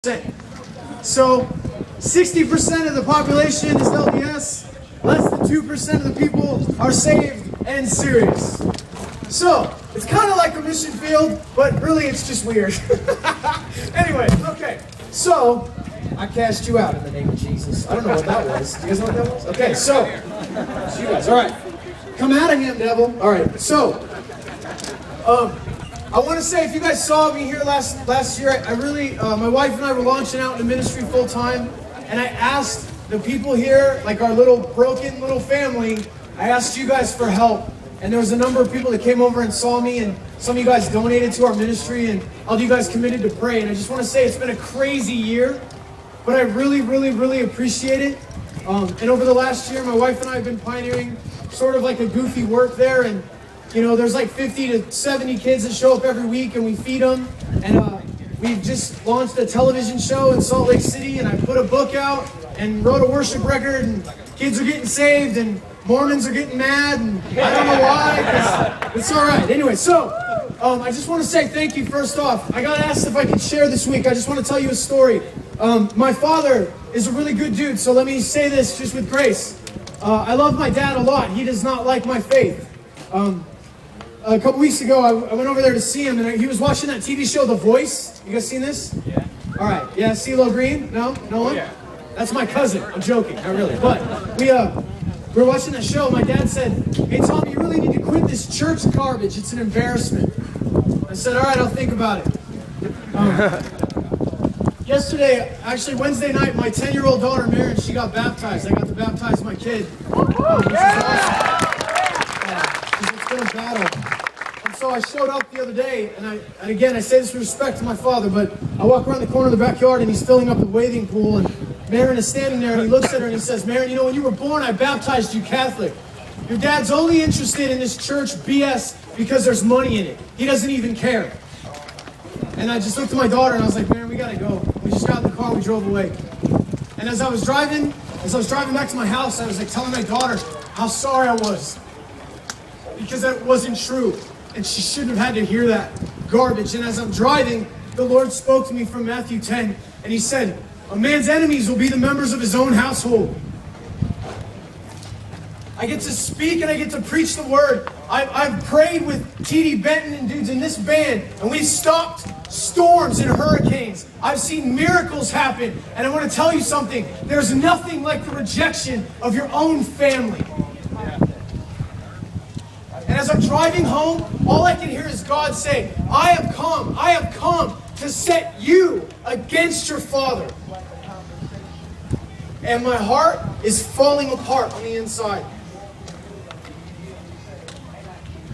So 60% of the population is LDS, less than 2% of the people are saved and serious. So it's kind of like a mission field, but really it's just weird. Anyway, okay, so I cast you out in the name of Jesus. I don't know what that was. Do you guys know what that was? Okay, so you guys, all right. Come out of him, devil. All right, so I want to say, if you guys saw me here last year, I really, my wife and I were launching out in the ministry full time, and I asked the people here, like our little broken little family, I asked you guys for help. And there was a number of people that came over and saw me, and some of you guys donated to our ministry, and all of you guys committed to pray. And I just want to say it's been a crazy year, but I really, really, really appreciate it. And over the last year, my wife and I have been pioneering sort of like a goofy work there, and you know, there's like 50 to 70 kids that show up every week, and we feed them. And we've just launched a television show in Salt Lake City, and I put a book out and wrote a worship record, and kids are getting saved, and Mormons are getting mad, and I don't know why, 'cause it's all right. Anyway, so I just want to say thank you first off. I got asked if I could share this week. I just want to tell you a story. My father is a really good dude, so let me say this just with grace. I love my dad a lot. He does not like my faith. A couple weeks ago, I went over there to see him, and he was watching that TV show, The Voice. You guys seen this? Yeah. All right. Yeah, CeeLo Green? No? No one? Yeah. That's my cousin. I'm joking. Not really. But we were watching that show. My dad said, "Hey, Tom, you really need to quit this church garbage. It's an embarrassment." I said, "All right, I'll think about it." Yesterday, actually Wednesday night, my 10-year-old daughter, Maren, she got baptized. I got to baptize my kid. Which is awesome. It's been a battle. And so I showed up the other day, and again, I say this with respect to my father, but I walk around the corner of the backyard, and he's filling up the wading pool, and Maren is standing there, and he looks at her, and he says, "Maren, you know, when you were born, I baptized you Catholic. Your dad's only interested in this church BS because there's money in it. He doesn't even care." And I just looked at my daughter, and I was like, "Maren, we gotta go." We just got in the car, we drove away. And as I was driving back to my house, I was like telling my daughter how sorry I was, because that wasn't true, and she shouldn't have had to hear that garbage. And as I'm driving, the Lord spoke to me from Matthew 10, and he said, "A man's enemies will be the members of his own household." I get to speak and I get to preach the word. I've prayed with T.D. Benton and dudes in this band, and we've stopped storms and hurricanes. I've seen miracles happen, and I want to tell you something. There's nothing like the rejection of your own family. And as I'm driving home, all I can hear is God say, I have come to set you against your father." And my heart is falling apart on the inside.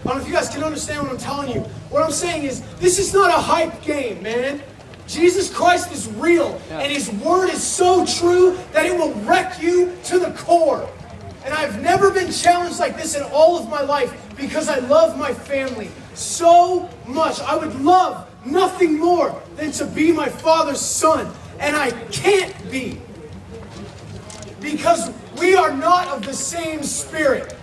I don't know if you guys can understand what I'm telling you. What I'm saying is, this is not a hype game, man. Jesus Christ is real, and his word is so true that it will wreck you to the core. And I've never been challenged like this in all of my life, because I love my family so much. I would love nothing more than to be my father's son, and I can't be, because we are not of the same spirit.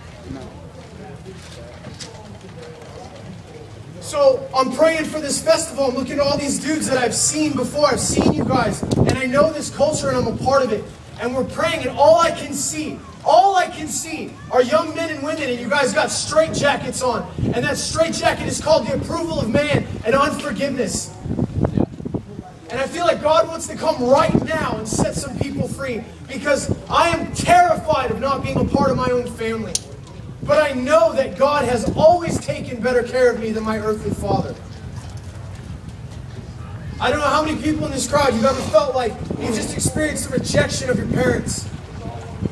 So I'm praying for this festival. I'm looking at all these dudes that I've seen before. I've seen you guys, and I know this culture, and I'm a part of it. And we're praying, and all I can see are young men and women, and you guys got straight jackets on. And that straight jacket is called the approval of man and unforgiveness. And I feel like God wants to come right now and set some people free, because I am terrified of not being a part of my own family. But I know that God has always taken better care of me than my earthly father. I don't know how many people in this crowd you've ever felt like you've just experienced the rejection of your parents.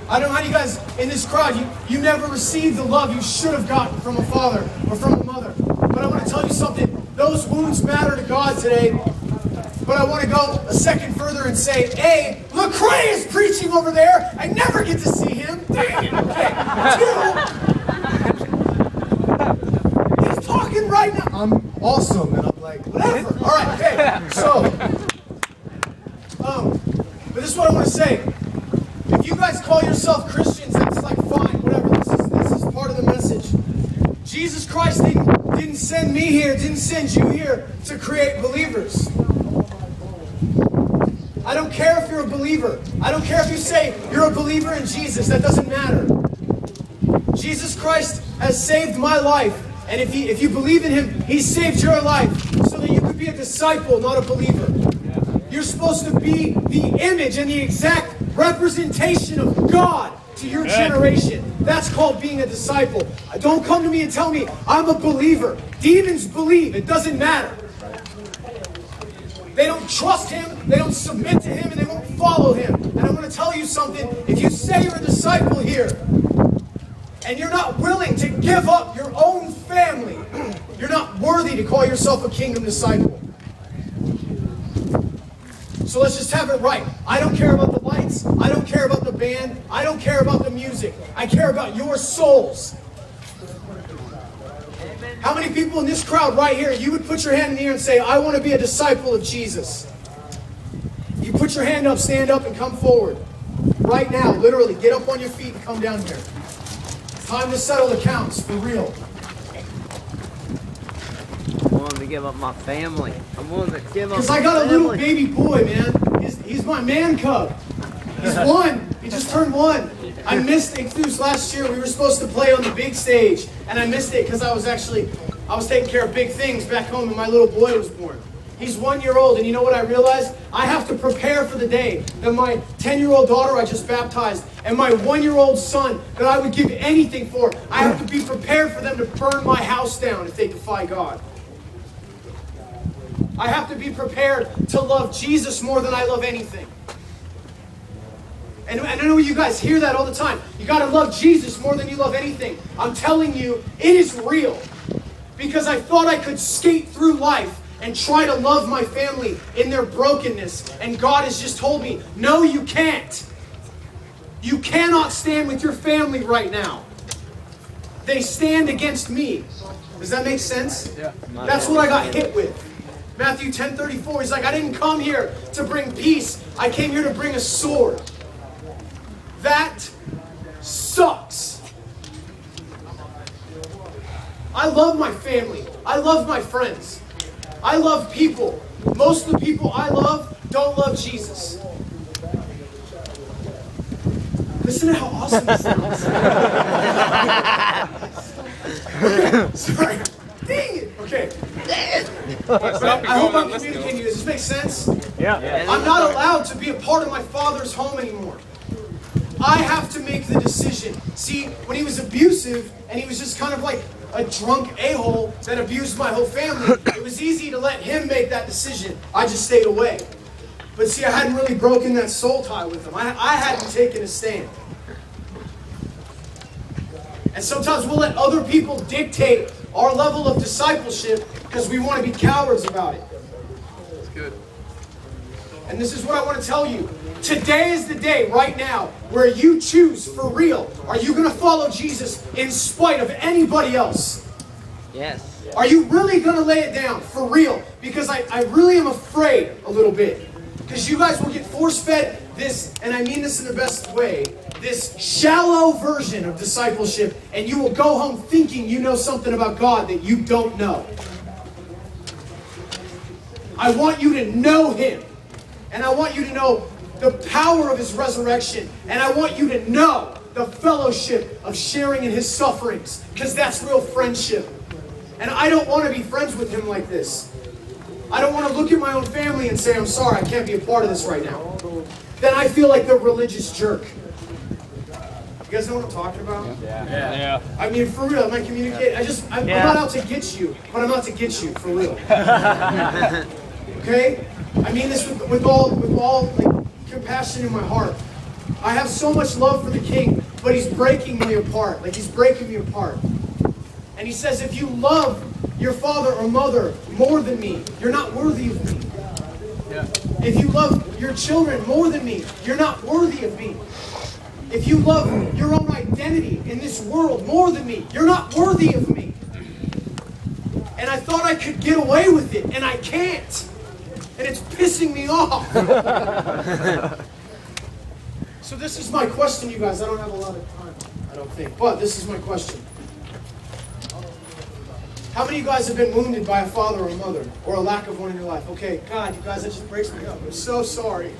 I don't know how you guys in this crowd, you never received the love you should have gotten from a father or from a mother. But I want to tell you something. Those wounds matter to God today. But I want to go a second further and say, A, Lecrae is preaching over there. I never get to see him. Dang it. Okay. 2, he's talking right now. I'm awesome. And I'm like, whatever. All right. Okay. So, but this is what I want to say. If you guys call yourself Christians, that's like fine, whatever. This is part of the message. Jesus Christ didn't send me here, didn't send you here to create believers. I don't care if you're a believer. I don't care if you say you're a believer in Jesus. That doesn't matter. Jesus Christ has saved my life. And if you believe in Him, He saved your life so that you could be a disciple, not a believer. You're supposed to be the image and the exact representation of God to your generation. That's called being a disciple. Don't come to me and tell me I'm a believer. Demons believe. It doesn't matter. They don't trust Him, they don't submit to Him, and they won't follow Him. And I'm going to tell you something. If you say you're a disciple here, and you're not willing to give up your own family, you're not worthy to call yourself a kingdom disciple. So let's just have it right. I don't care about the lights. I don't care about the band. I don't care about the music. I care about your souls. How many people in this crowd right here, you would put your hand in the air and say, I want to be a disciple of Jesus? You put your hand up, stand up, and come forward. Right now, literally, get up on your feet and come down here. It's time to settle accounts, for real. I'm willing to give up my family. I'm willing to give up my family. Because I got a little baby boy, man. He's my man cub. He's one. He just turned one. I missed Ichthus last year. We were supposed to play on the big stage, and I missed it because I was taking care of big things back home, and my little boy was born. He's 1 year old, and you know what I realized? I have to prepare for the day that my 10-year-old daughter I just baptized and my 1-year-old son that I would give anything for, I have to be prepared for them to burn my house down if they defy God. I have to be prepared to love Jesus more than I love anything. And I know you guys hear that all the time. You got to love Jesus more than you love anything. I'm telling you, it is real. Because I thought I could skate through life and try to love my family in their brokenness. And God has just told me, no, you can't. You cannot stand with your family right now. They stand against me. Does that make sense? Yeah. That's what I got hit with. Matthew 10:34, he's like, I didn't come here to bring peace. I came here to bring a sword. That sucks. I love my family. I love my friends. I love people. Most of the people I love don't love Jesus. Listen to how awesome this sounds. Sorry. Dang it. Okay. I hope I'm communicating you. Does this make sense? Yeah. I'm not allowed to be a part of my Father's home anymore. I have to make the decision. See, when he was abusive and he was just kind of like a drunk a-hole that abused my whole family, it was easy to let him make that decision. I just stayed away. But see, I hadn't really broken that soul tie with him. I hadn't taken a stand. And sometimes we'll let other people dictate our level of discipleship because we want to be cowards about it. That's good. And this is what I want to tell you. Today is the day, right now, where you choose for real. Are you going to follow Jesus in spite of anybody else? Yes. Are you really going to lay it down for real? Because I really am afraid a little bit. Because you guys will get force-fed this, and I mean this in the best way, this shallow version of discipleship, and you will go home thinking you know something about God that you don't know. I want you to know Him. And I want you to know the power of His resurrection. And I want you to know the fellowship of sharing in His sufferings. Because that's real friendship. And I don't want to be friends with Him like this. I don't want to look at my own family and say, I'm sorry, I can't be a part of this right now. Then I feel like the religious jerk. You guys know what I'm talking about? Yeah. I mean, for real, am I communicating? I'm not out to get you, but I'm out to get you, for real. Okay? I mean this with all like compassion in my heart. I have so much love for the King, but He's breaking me apart. Like He's breaking me apart. And He says, if you love your father or mother more than me, you're not worthy of me. Yeah. If you love your children more than me, you're not worthy of me. If you love your own identity in this world more than me, you're not worthy of me. And I thought I could get away with it, and I can't. And it's pissing me off. So this is my question, you guys. I don't have a lot of time, I don't think. But this is my question. How many of you guys have been wounded by a father or a mother, or a lack of one in your life? Okay, God, you guys, that just breaks me up. I'm so sorry.